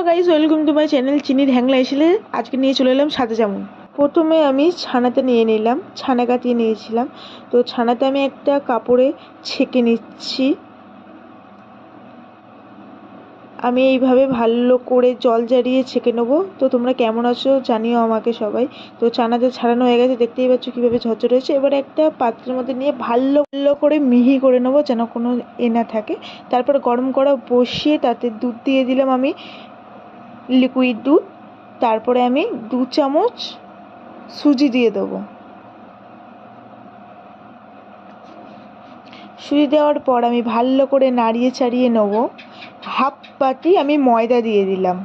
Guys, welcome to my channel চিনির হ্যাংলা এসেলে। আজকে নিয়ে চলে এলাম সাদা জামুন। প্রথমে আমি ছানাতে নিয়ে নিলাম, ছানা কাটিয়ে নিয়েছিলাম। তো ছানাতে আমি একটা কাপড়ে ছেঁকে নিচ্ছি। আমি এইভাবে ভালো করে জল ঝরিয়ে ছেঁকে নেবো। তো তোমরা কেমন আছো জানিও আমাকে সবাই। তো ছানাতে ছাড়ানো হয়ে গেছে, দেখতেই পাচ্ছ কীভাবে ঝরঝর হয়েছে। এবারে একটা পাত্রের মধ্যে নিয়ে ভালো করে মিহি করে নেবো, যেন কোনো না থাকে। তারপর গরম করা বসিয়ে তাতে দুধ দিয়ে দিলাম, আমি লিকুইড দুধ। তারপরে আমি 2 চামচ সুজি দিয়ে দেবো। সুজি দেওয়ার পর আমি ভালো করে নাড়িয়ে চাড়িয়ে নেবো। হাফ বাটি আমি ময়দা দিয়ে দিলাম।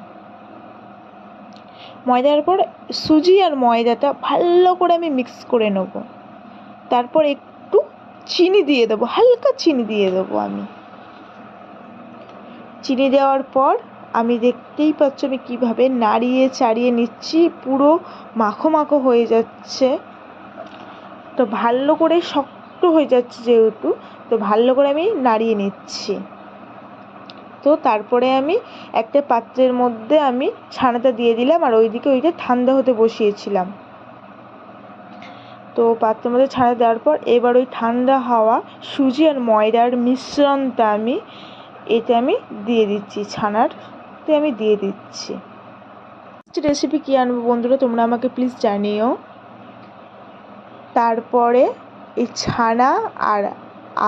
ময়দার পর সুজি আর ময়দাটা ভালো করে আমি মিক্স করে নেব। তারপর একটু চিনি দিয়ে দেবো, হালকা চিনি দিয়ে দেবো। আমি চিনি দেওয়ার পর আমি দেখতেই পাচ্ছ আমি কীভাবে নাড়িয়ে চাড়িয়ে নিচ্ছি, পুরো মাখো মাখো হয়ে যাচ্ছে। তো ভালো করে শক্ত হয়ে যাচ্ছে যেহেতু, তো ভালো করে আমি নাড়িয়ে নিচ্ছি। তো তারপরে আমি একটা পাত্রের মধ্যে আমি ছানাটা দিয়ে দিলাম, আর ওইটা ঠান্ডা হতে বসিয়েছিলাম। তো পাত্রের মধ্যে ছানা দেওয়ার পর এবার ওই ঠান্ডা হাওয়া সুজি আর ময়দার মিশ্রণটা আমি দিয়ে দিচ্ছি, ছানারতে আমি দিয়ে দিচ্ছি। রেসিপি কী আনবো বন্ধুরা, তোমরা আমাকে প্লিজ জানিও। তারপরে এই ছানা আর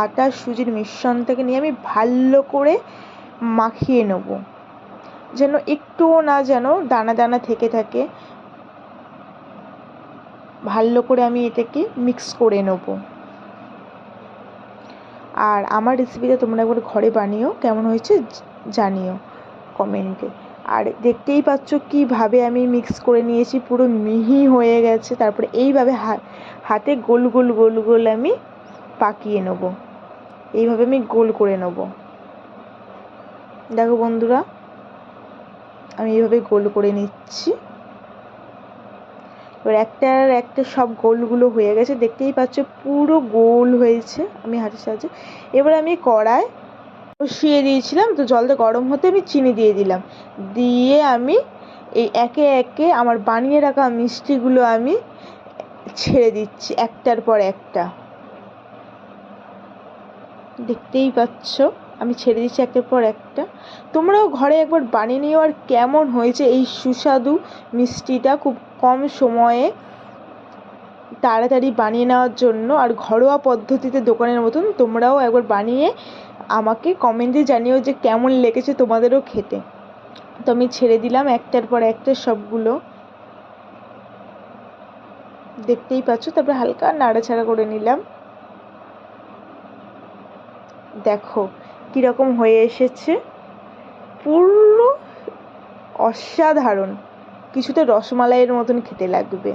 আটা সুজির মিশ্রণটাকে নিয়ে আমি ভালো করে মাখিয়ে নেব, যেন একটুও না যেন দানা দানা থেকে থাকে। ভালো করে আমি এটাকে মিক্স করে নেব। আর আমার রেসিপিটা তোমরা একবার ঘরে বানিও, কেমন হয়েছে জানিও কমেন্টে। আর দেখতেই পাচ্ছ কীভাবে আমি মিক্স করে নিয়েছি, পুরো মিহি হয়ে গেছে। তারপরে এইভাবে হাতে গোল গোল গোল গোল আমি পাকিয়ে নেব। এইভাবে আমি গোল করে নেব। দেখো বন্ধুরা, আমি এইভাবে গোল করে নিচ্ছি। এবার একটা সব গোলগুলো হয়ে গেছে, দেখতেই পাচ্ছ পুরো গোল হয়েছে আমি হাতের সাহায্যে। এবার আমি কড়াই বসিয়ে দিয়েছিলাম, তো জলটা গরম হতে আমি চিনি দিয়ে দিলাম। দিয়ে আমি এই একে একে আমার বানিয়ে রাখা মিষ্টিগুলো আমি ছেড়ে দিচ্ছি একটার পর একটা। দেখতেই পাচ্ছ আমি ছেড়ে দিচ্ছি একটার পর একটা। তোমরাও ঘরে একবার বানিয়ে নিও। আর কেমন হয়েছে এই সুস্বাদু মিষ্টিটা, খুব কম সময়ে তাড়াতাড়ি বানিয়ে নেওয়ার জন্য আর ঘরোয়া পদ্ধতিতে দোকানের মতন, তোমরাও একবার বানিয়ে আমাকে কমেন্টে জানিও যে কেমন লেগেছে তোমাদেরও খেতে। তো আমি ছেড়ে দিলাম একটার পর একটা সবগুলো, দেখতেই পাচ্ছ। তারপরে হালকা নাড়াচাড়া করে নিলাম। দেখো কীরকম হয়ে এসেছে, পুরো অসাধারণ, কিছুটা রসমালাইয়ের মতন খেতে লাগবে।